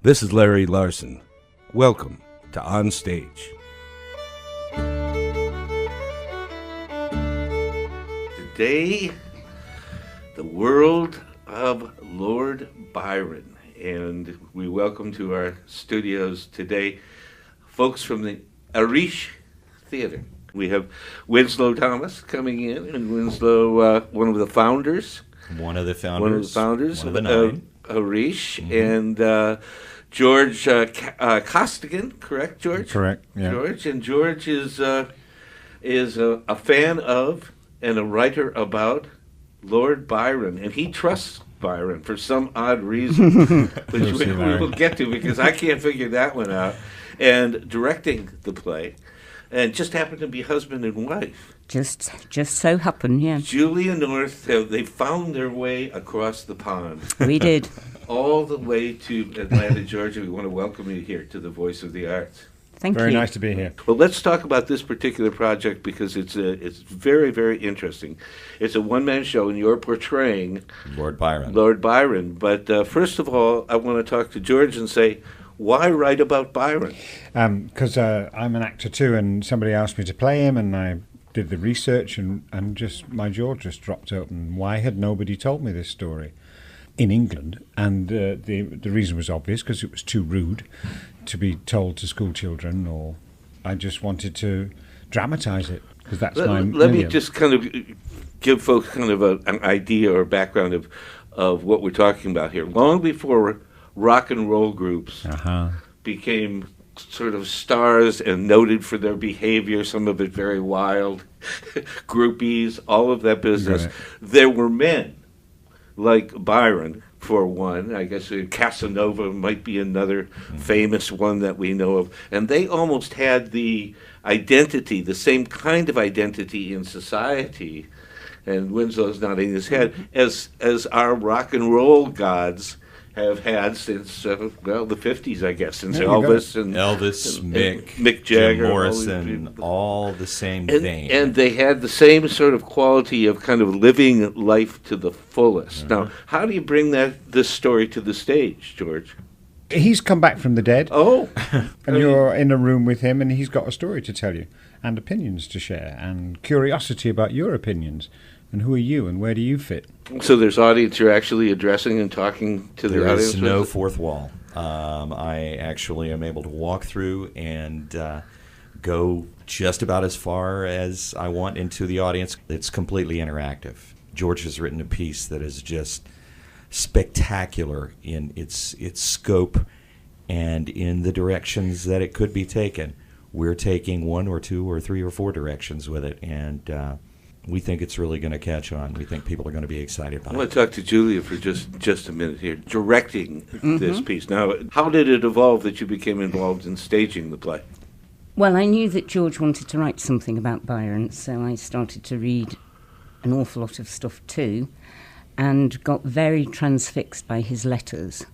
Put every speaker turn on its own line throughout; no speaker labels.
This is Larry Larson. Welcome to On Stage. Today, the world of Lord Byron. And we welcome to our studios today folks from the Aris Theater. We have Winslow Thomas coming in, and Winslow, one of the founders.
One of the founders.
One of the
nine.
Aris, and George Costigan, correct, George?
Correct, yeah.
George, and George is a fan of and a writer about Lord Byron, and he trusts Byron for some odd reason, which we will get to because I can't figure that one out. And directing the play, and just happened to be husband and wife.
Just so happened, yeah.
Julia North, they found their way across the pond.
We did.
All the way to Atlanta, Georgia. We want to welcome you here to the Voice of the Arts.
Thank you.
Very nice to be here.
Well, let's talk about this particular project because it's very, very interesting. It's a one-man show, and you're portraying
Lord Byron.
Lord Byron. But first of all, I want to talk to George and say, why write about Byron?
Because I'm an actor too, and somebody asked me to play him, and I did the research, and just my jaw just dropped open. Why had nobody told me this story in England? And the reason was obvious, because it was too rude to be told to school children, or I just wanted to dramatise it, because that's my
Let me just kind of give folks kind of an idea or background of what we're talking about here. Long before rock and roll groups became sort of stars and noted for their behavior, some of it very wild, groupies, all of that business,
Right.
There were men like Byron, for one. I guess Casanova might be another famous one that we know of. And they almost had the identity, the same kind of identity in society, and Winslow's nodding his head, as our rock and roll gods have had since, the 50s, I guess, since Elvis and Mick Jagger,
Jim Morrison, all the same vein.
And they had the same sort of quality of kind of living life to the fullest. Now, how do you bring this story to the stage, George?
He's come back from the dead.
Oh.
And you're in a room with him, and he's got a story to tell you, and opinions to share, and curiosity about your opinions. And who are you, and where do you fit?
So there's audience you're actually addressing and talking to the audience?
There is no fourth wall. I actually am able to walk through and go just about as far as I want into the audience. It's completely interactive. George has written a piece that is just spectacular in its scope and in the directions that it could be taken. We're taking one or two or three or four directions with it, and we think it's really going to catch on. We think people are going to be excited about it.
I want to talk to Julia for just a minute here, directing this piece. Now, how did it evolve that you became involved in staging the play?
Well, I knew that George wanted to write something about Byron, so I started to read an awful lot of stuff too, and got very transfixed by his letters,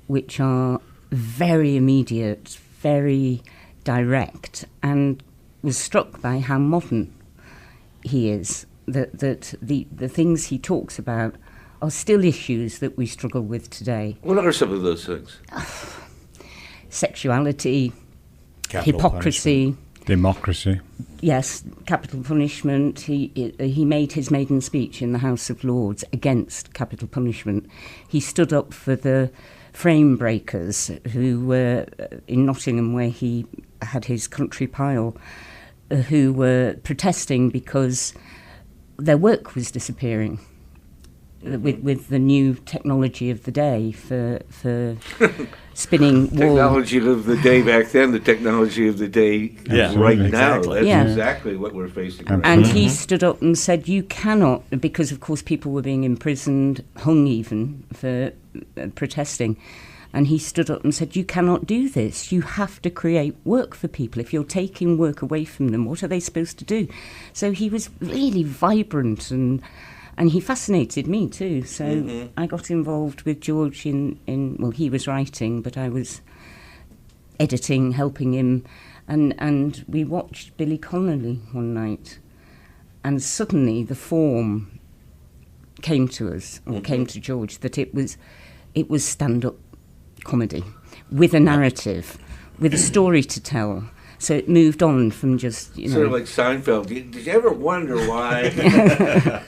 which are very immediate, very direct, and was struck by how modern he is, that the things he talks about are still issues that we struggle with today.
What are some of those things?
Sexuality,
Capital
hypocrisy.
Democracy.
Yes, capital punishment. He made his maiden speech in the House of Lords against capital punishment. He stood up for the frame breakers who were in Nottingham, where he had his country pile, who were protesting because their work was disappearing with the new technology of the day for spinning wool.
Technology of the day back then, the technology of the day right now.
Exactly.
That's exactly what we're facing right
And
now.
he stood up and said, you cannot, because of course people were being imprisoned, hung even, for protesting. And he stood up and said, you cannot do this. You have to create work for people. If you're taking work away from them, what are they supposed to do? So he was really vibrant, and he fascinated me too. So I got involved with George well, he was writing, but I was editing, helping him. And we watched Billy Connolly one night. And suddenly the form came to us, or came to George, that it was stand-up comedy with a narrative, with a story to tell. So it moved on from just,
Sort of like Seinfeld. Did you ever wonder why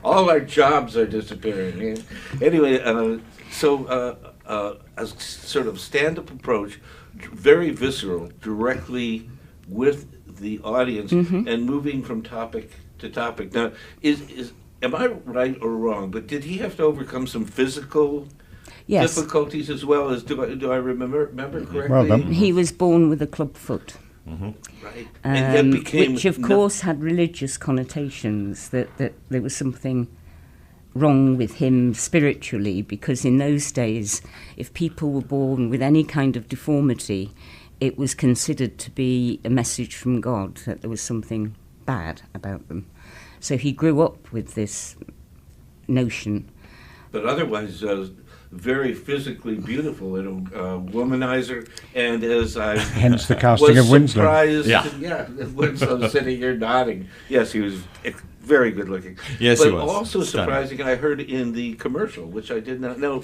all our jobs are disappearing? Anyway, so a sort of stand-up approach, very visceral, directly with the audience, and moving from topic to topic. Now, am I right or wrong? But did he have to overcome some physical difficulties as well as do I remember correctly?
Well done.
He was born with a club foot.
Right. And yet became
which of course had religious connotations, that there was something wrong with him spiritually, because in those days if people were born with any kind of deformity, it was considered to be a message from God that there was something bad about them. So he grew up with this notion.
But otherwise very physically beautiful and a womanizer, and as I
Hence the casting of Winslow.
Winslow sitting here nodding. Yes, he was very good looking.
Yes,
but
he was.
Also
Stunning.
surprising, I heard in the commercial, which I did not know,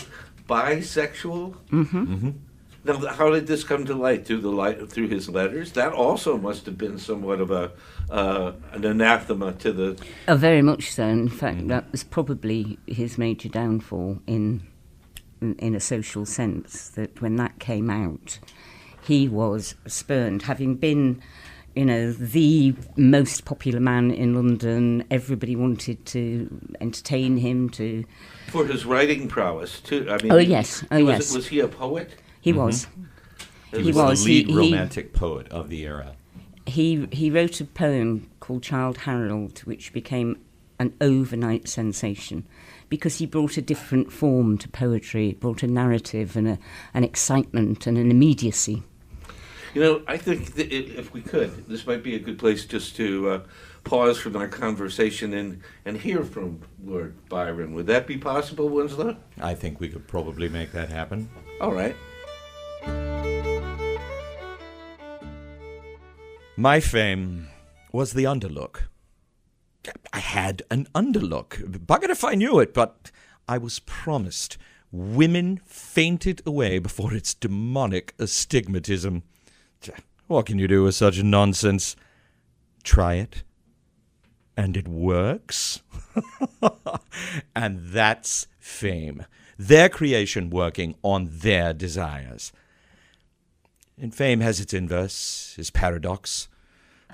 bisexual. Now, how did this come to light? Through his letters? That also must have been somewhat of an anathema to the.
Very much so. In fact, that was probably his major downfall in a social sense, that when that came out, he was spurned, having been, the most popular man in London. Everybody wanted to entertain him,
for his writing prowess too. I mean,
yes.
Was he a poet?
He was.
He was the lead romantic poet of the era.
He wrote a poem called Childe Harold, which became an overnight sensation, because he brought a different form to poetry. It brought a narrative and an excitement and an immediacy.
I think that if we could, this might be a good place just to pause from our conversation and hear from Lord Byron. Would that be possible, Winslow?
I think we could probably make that happen.
All right.
My fame was the underlook. I had an underlook. Buggered if I knew it, but I was promised. Women fainted away before its demonic astigmatism. What can you do with such nonsense? Try it, and it works. And that's fame. Their creation working on their desires. And fame has its inverse, its paradox.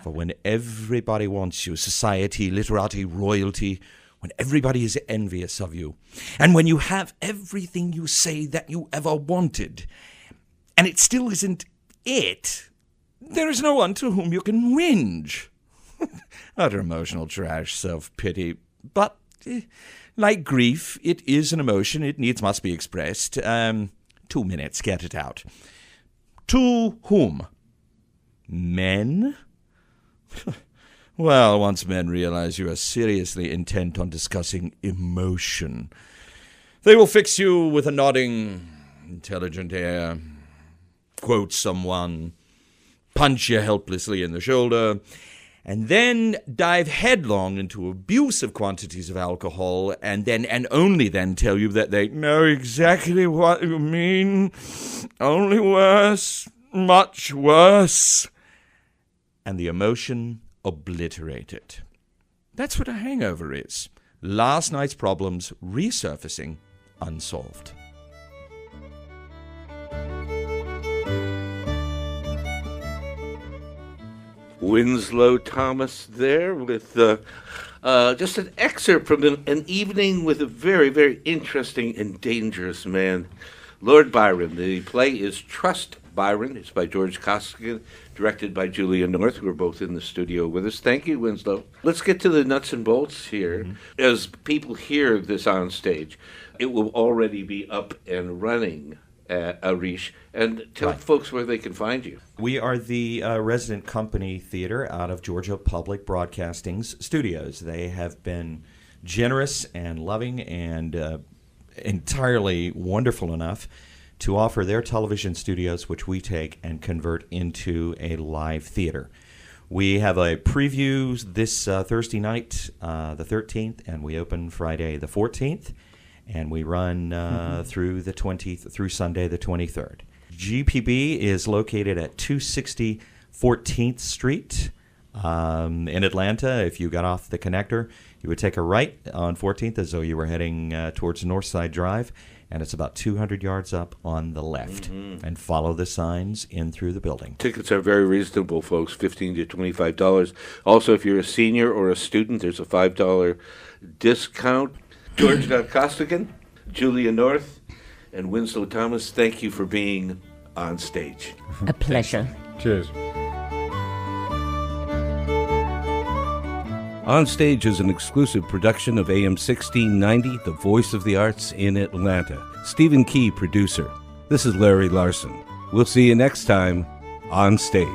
For when everybody wants you, society, literati, royalty, when everybody is envious of you, and when you have everything you say that you ever wanted, and it still isn't it, there is no one to whom you can whinge. Utter emotional trash, self-pity. But, like grief, it is an emotion. It needs must be expressed. 2 minutes, get it out. To whom? Men? Well, once men realize you are seriously intent on discussing emotion, they will fix you with a nodding, intelligent air, quote someone, punch you helplessly in the shoulder, and then dive headlong into abusive quantities of alcohol, and only then tell you that they know exactly what you mean, only worse, much worse, and the emotion obliterated. That's what a hangover is. Last night's problems resurfacing unsolved.
Winslow Thomas there with just an excerpt from an evening with a very, very interesting and dangerous man, Lord Byron. The play is Trust Byron. It's by George Costigan, directed by Julia North, who are both in the studio with us. Thank you, Winslow. Let's get to the nuts and bolts here. As people hear this on stage, it will already be up and running at Aris. And tell folks where they can find you.
We are the resident company theater out of Georgia Public Broadcasting's studios. They have been generous and loving and entirely wonderful enough to offer their television studios, which we take and convert into a live theater. We have a preview this Thursday night, the 13th, and we open Friday the 14th. and we run through Sunday the 23rd. GPB is located at 260 14th Street in Atlanta. If you got off the connector, you would take a right on 14th as though you were heading towards Northside Drive, and it's about 200 yards up on the left. And follow the signs in through the building.
Tickets are very reasonable, folks, $15 to $25. Also, if you're a senior or a student, there's a $5 discount. George Costigan, Julia North, and Winslow Thomas, thank you for being on stage.
A pleasure.
Cheers.
On Stage is an exclusive production of AM1690, the voice of the arts in Atlanta. Stephen Key, producer. This is Larry Larson. We'll see you next time on Stage.